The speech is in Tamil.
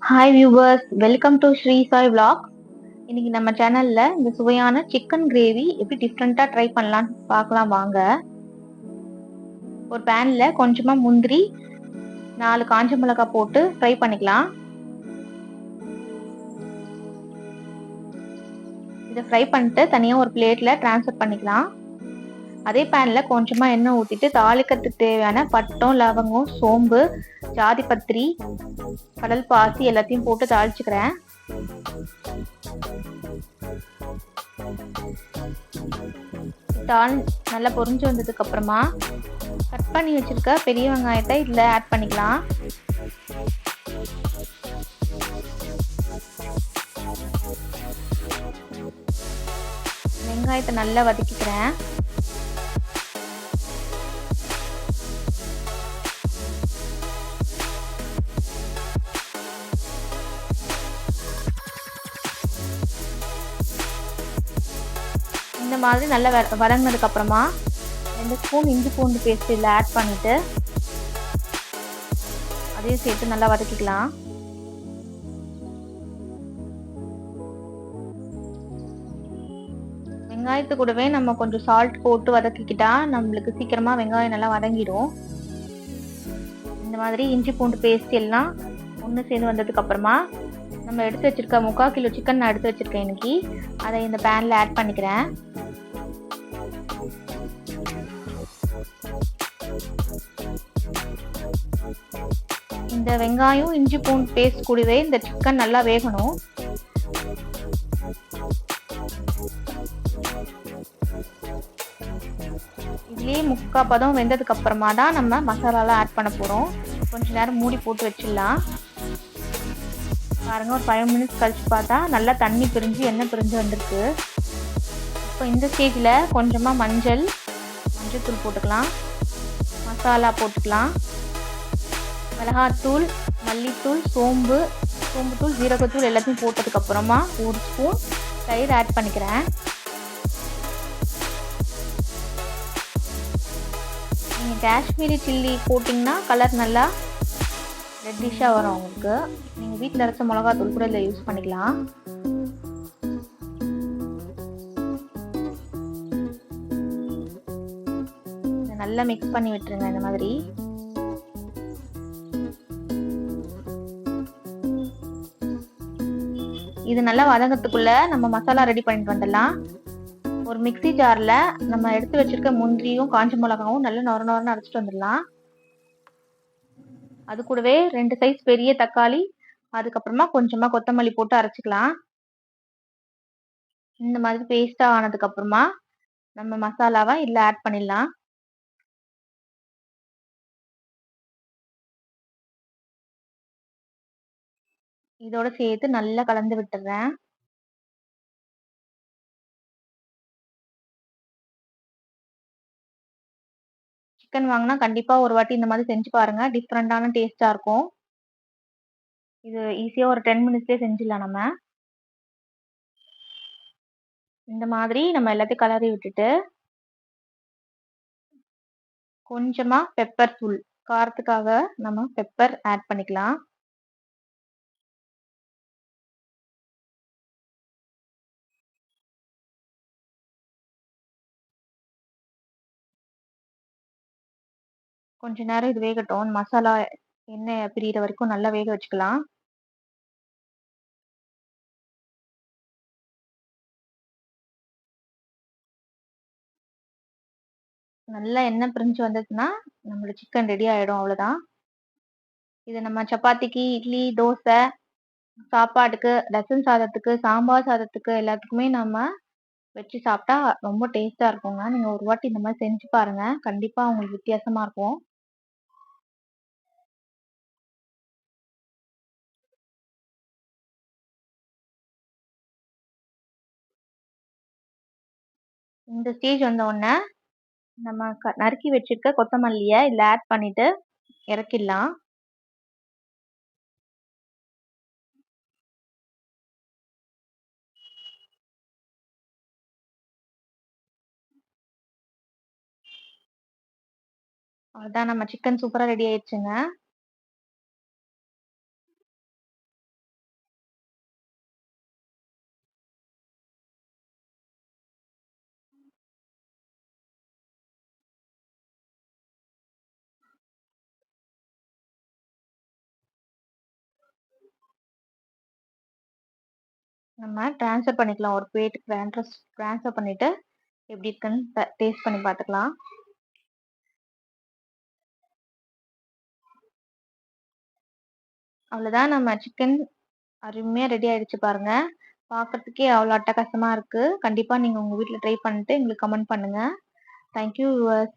Hi viewers, welcome to Shri Sai vlog. இன்னைக்கு நம்ம சேனல்ல இந்த சுவையான சிக்கன் கிரேவி எப்படி டிஃப்ரெண்டா ட்ரை பண்ணலாம்னு பார்க்கலாம் வாங்க. ஒரு பேன்ல கொஞ்சமா முந்திரி 4 காஞ்ச மிளகாய் போட்டு ஃப்ரை பண்ணிக்கலாம். இதை ஃப்ரை பண்ணிட்டு தனியாக ஒரு பிளேட்ல ட்ரான்ஸ்ஃபர் பண்ணிக்கலாம். அதே பேன்ல கொஞ்சமா எண்ணெய் ஊற்றிட்டு தாளிக்கிறதுக்கு தேவையான பட்டம், லவங்கம், சோம்பு, ஜாதிபத்திரி, கடல் பாசி எல்லாத்தையும் போட்டு தாளிச்சுக்கிறேன். தாள் நல்லா பொரிஞ்சு வந்ததுக்கு அப்புறமா கட் பண்ணி வச்சிருக்க பெரிய வெங்காயத்தை இதுல ஆட் பண்ணிக்கலாம். வெங்காயத்தை நல்லா வதக்கிக்கிறேன். இந்த மாதிரி நல்லா வதங்கினதுக்கு அப்புறமா 2 ஸ்பூன் இஞ்சி பூண்டு பேஸ்ட் இதில் ஆட் பண்ணிட்டு அதையும் சேர்த்து நல்லா வதக்கிக்கலாம். வெங்காயத்து கூடவே நம்ம கொஞ்சம் சால்ட் போட்டு வதக்கிக்கிட்டா நம்மளுக்கு சீக்கிரமா வெங்காயம் நல்லா வதங்கிடும். இந்த மாதிரி இஞ்சி பூண்டு பேஸ்ட் எல்லாம் ஒன்று சேர்ந்து வந்ததுக்கு அப்புறமா நம்ம எடுத்து வச்சிருக்க 3/4 கிலோ சிக்கன் நான் எடுத்து வச்சிருக்கேன் இன்னைக்கு. அதை இந்த பேன்ல ஆட் பண்ணிக்கிறேன். இந்த வெங்காயம் இஞ்சி பூண்டு பேஸ்ட் கூடவே இந்த சிக்கன் நல்லா வேகணும். இதுலயே 3/4 பதம் வெந்ததுக்கு அப்புறமா தான் நம்ம மசாலாலாம் ஆட் பண்ண போறோம். கொஞ்ச நேரம் மூடி போட்டு வச்சிடலாம். பாருங்க, ஒரு 5 மினிட்ஸ் கழிச்சு பார்த்தா நல்லா தண்ணி பிரிஞ்சு எண்ணெய் பிரிஞ்சு வந்திருக்கு. இப்போ இந்த ஸ்டேஜில் கொஞ்சமா மஞ்சள்தூள் போட்டுக்கலாம். மசாலா போட்டுக்கலாம். மிளகாத்தூள், மல்லித்தூள், சோம்புத்தூள், ஜீரகத்தூள் எல்லாத்தையும் போட்டதுக்கு அப்புறமா 1 ஸ்பூன் தயிர் ஆட் பண்ணிக்கிறேன். நீங்கள் காஷ்மீரி சில்லி போட்டிங்கன்னா கலர் நல்லா ரெட்டிஷாக வரும் உங்களுக்கு. நீங்கள் வீட்டில் அரைச்ச மிளகாத்தூள் கூட இதில் யூஸ் பண்ணிக்கலாம். நல்லா மிக்ஸ் பண்ணி விட்டுருங்க. இந்த மாதிரி இது நல்லா வதங்கத்துக்குள்ள நம்ம மசாலா ரெடி பண்ணிட்டு வந்துடலாம். ஒரு மிக்ஸி ஜார்ல நம்ம எடுத்து வச்சிருக்க முந்திரியும் காஞ்ச மிளகாவும் நல்லா நொர அரைச்சிட்டு வந்துடலாம். அது கூடவே 2 சைஸ் பெரிய தக்காளி, அதுக்கப்புறமா கொஞ்சமா கொத்தமல்லி போட்டு அரைச்சிக்கலாம். இந்த மாதிரி பேஸ்டா ஆனதுக்கு அப்புறமா நம்ம மசாலாவை இதுல ஆட் பண்ணிடலாம். இதோட சேர்த்து நல்லா கலந்து விட்டுறேன். சிக்கன் வாங்கினா கண்டிப்பா ஒரு வாட்டி இந்த மாதிரி செஞ்சு பாருங்க. டிஃப்ரெண்டான டேஸ்டா இருக்கும். இது ஈஸியா ஒரு 10 மினிட்ஸ்லயே செஞ்சிடலாம் நம்ம. இந்த மாதிரி நம்ம எல்லாத்தையும் கலரி விட்டுட்டு கொஞ்சமா பெப்பர் தூள், காரத்துக்காக நம்ம பெப்பர் ஆட் பண்ணிக்கலாம். கொஞ்ச நேரம் இது வேகட்டும். மசாலா எண்ணெய் பிரியிற வரைக்கும் நல்லா வேக வச்சுக்கலாம். நல்லா எண்ணெய் பிரிஞ்சு வந்ததுன்னா நம்மளோட சிக்கன் ரெடி ஆயிடும். அவ்வளவுதான். இது நம்ம சப்பாத்திக்கு, இட்லி, தோசை, சாப்பாட்டுக்கு, ரசம் சாதத்துக்கு, சாம்பார் சாதத்துக்கு எல்லாத்துக்குமே நம்ம வச்சு சாப்பிட்டா ரொம்ப டேஸ்டா இருக்குங்க. நீங்க ஒரு வாட்டி இந்த மாதிரி செஞ்சு பாருங்க. கண்டிப்பா உங்களுக்கு வித்தியாசமா இருக்கும். இந்த ஸ்டேஜ் வந்த உடனே நம்ம நறுக்கி வச்சிருக்க கொத்தமல்லியை இதுல ஆட் பண்ணிட்டு இறக்கிடலாம். அதான் நம்ம சிக்கன் சூப்பரா ரெடி ஆயிடுச்சுங்க. நம்ம ட்ரான்ஸ்ஃபர் பண்ணிக்கலாம். ஒரு பிளேட்டுக்கு ட்ரான்ஸ்ஃபர் பண்ணிட்டு, எப்படி இருக்குன்னு டேஸ்ட் பண்ணி பார்த்துக்கலாம். அவ்வளோதான் நம்ம சிக்கன் அருமையா ரெடி ஆயிடுச்சு பாருங்க. பார்க்கறதுக்கே அவ்வளோ அட்டகாசமா இருக்கு. கண்டிப்பா நீங்க உங்க வீட்ல ட்ரை பண்ணிட்டு எங்களுக்கு கமெண்ட் பண்ணுங்க. Thank you viewers.